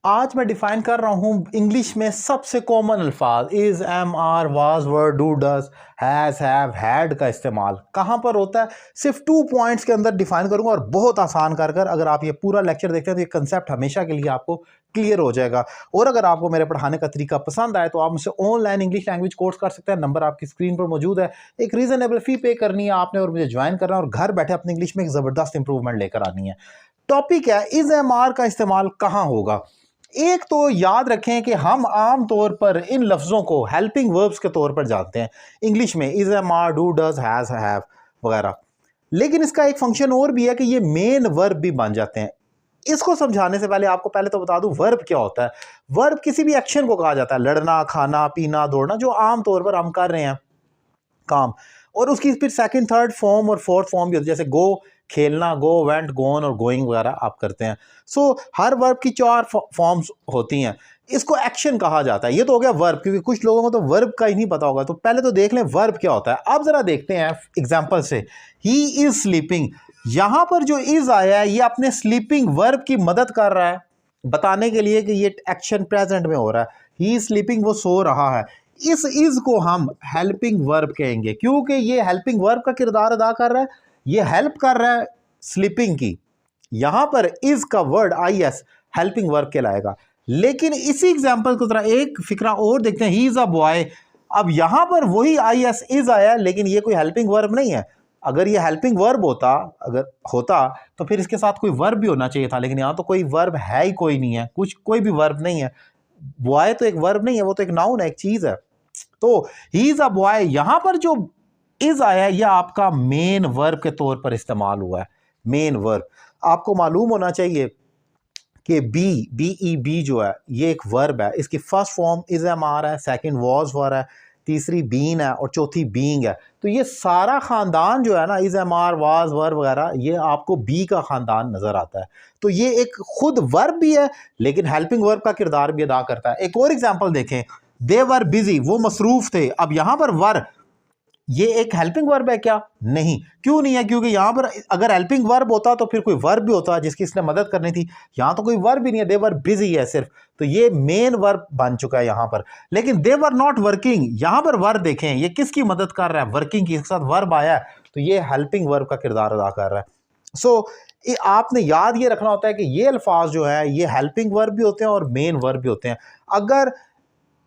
आज मैं डिफाइन कर रहा हूँ इंग्लिश में सबसे कॉमन अल्फाज is, am, are, was, were, do, does, has, have, had का इस्तेमाल कहाँ पर होता है। सिर्फ 2 पॉइंट्स के अंदर डिफाइन करूँगा और बहुत आसान कर अगर आप ये पूरा लेक्चर देखते हैं तो ये कंसेप्ट हमेशा के लिए आपको क्लियर हो जाएगा। और अगर आपको मेरे पढ़ाने का तरीका पसंद आए तो आप मुझसे ऑनलाइन इंग्लिश लैंग्वेज कोर्स कर सकते हैं। नंबर आपकी स्क्रीन पर मौजूद है। एक रीजनेबल फी पे करनी है आपने और मुझे ज्वाइन करना है और घर बैठे अपनी इंग्लिश में एक ज़बरदस्त इंप्रूवमेंट लेकर आनी है। टॉपिक है इज़, एम, आर का इस्तेमाल कहाँ होगा। एक तो याद रखें कि हम आम तौर पर इन लफ्ज़ों को हेल्पिंग वर्ब्स के तौर पर जानते हैं इंग्लिश में, is, am, are, do, does, has, have वगैरह। लेकिन इसका एक फंक्शन और भी है कि ये मेन वर्ब भी बन जाते हैं। इसको समझाने से पहले आपको पहले तो बता दूं वर्ब क्या होता है। वर्ब किसी भी एक्शन को कहा जाता है, लड़ना, खाना, पीना, दौड़ना, जो आम तौर पर हम कर रहे हैं काम, और उसकी फिर सेकंड, थर्ड फॉर्म और फोर्थ फॉर्म भी होती है। जैसे गो खेलना, गो, वेंट, गोन और गोइंग वगैरह आप करते हैं। सो हर वर्ब की 4 फॉर्म्स होती हैं। इसको एक्शन कहा जाता है। ये तो हो गया वर्ब, क्योंकि कुछ लोगों को तो वर्ब का ही नहीं पता होगा। तो पहले तो देख लें वर्ब क्या होता है। अब जरा देखते हैं एग्जांपल से। ही इज स्लीपिंग, यहां पर जो इज आया है ये अपने स्लीपिंग वर्ब की मदद कर रहा है बताने के लिए कि ये एक्शन प्रेजेंट में हो रहा है। ही इज स्लीपिंग, वो सो रहा है। इस इज को हम हेल्पिंग वर्ब कहेंगे क्योंकि ये हेल्पिंग वर्ब का किरदार अदा कर रहा है। ये हेल्प कर रहा है स्लीपिंग की। यहां पर इज का word I S helping verb कहलाएगा। लेकिन इसी एग्जांपल को जरा एक फिक्रा और देखते हैं। ही इज अ बॉय, अब यहां पर वही आई एस इज आया लेकिन ये कोई हेल्पिंग वर्ब नहीं है। अगर ये हेल्पिंग वर्ब होता, अगर होता तो फिर इसके साथ कोई वर्ब भी होना चाहिए था, लेकिन यहां तो कोई वर्ब है ही कोई नहीं है, कोई भी वर्ब नहीं है। बॉय तो एक वर्ब नहीं है, वो तो एक नाउन है, एक चीज है। तो ही इज अ बॉय, यहां पर जो इज आया है यह आपका मेन वर्ब के तौर पर इस्तेमाल हुआ है। मेन वर्ब आपको मालूम होना चाहिए कि बी जो है ये एक वर्ब है। इसकी first form is, am, are है, सेकंड वाज, वर है, तीसरी बीन है और चौथी बीइंग है। तो ये सारा खानदान जो है ना, इज, एम, आर, वाज, वर वगैरह, ये आपको बी का खानदान नजर आता है। तो ये एक खुद वर्ब भी है लेकिन हेल्पिंग वर्ब का किरदार भी अदा करता है। एक और एग्जांपल देखें, दे वर बिजी, वो मसरूफ थे। अब यहां पर वर, ये एक हेल्पिंग वर्ब है क्या? नहीं। क्यों नहीं है? क्योंकि यहां पर अगर हेल्पिंग वर्ब होता तो फिर कोई वर्ब भी होता जिसकी इसने मदद करनी थी। यहां तो कोई वर्ब भी नहीं है, दे वर बिजी है सिर्फ। तो ये मेन वर्ब बन चुका है यहां पर। लेकिन दे वर नॉट वर्किंग, यहां पर वर्ब देखें ये किसकी मदद कर रहा है? वर्किंग की, इसके साथ वर्ब आया है तो ये हेल्पिंग वर्ब का किरदार अदा कर रहा है। सो आपने याद ये रखना होता है कि ये अल्फाज जो है ये हेल्पिंग वर्ब भी होते हैं और मेन वर्ब भी होते हैं। अगर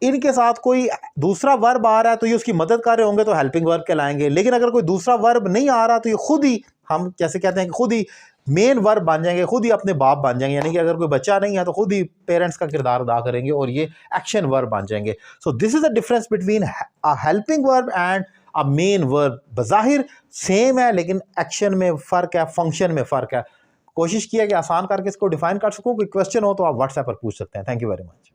इनके साथ कोई दूसरा वर्ब आ रहा है तो ये उसकी मदद कर रहे होंगे तो हेल्पिंग वर्ब कहलाएंगे। लेकिन अगर कोई दूसरा वर्ब नहीं आ रहा तो ये खुद ही, हम जैसे कहते हैं कि खुद ही मेन वर्ब बन जाएंगे, खुद ही अपने बाप बन जाएंगे। यानी कि अगर कोई बच्चा नहीं है तो खुद ही पेरेंट्स का किरदार अदा करेंगे और ये एक्शन वर्ब बन जाएंगे। So this is the difference between a helping verb and a main verb. बज़ाहिर सेम है लेकिन एक्शन में फ़र्क है, फंक्शन में फ़र्क है। कोशिश किया कि आसान करके इसको डिफाइन कर सकूँ। कोई क्वेश्चन हो तो आप व्हाट्सएप पर पूछ सकते हैं। Thank you very much.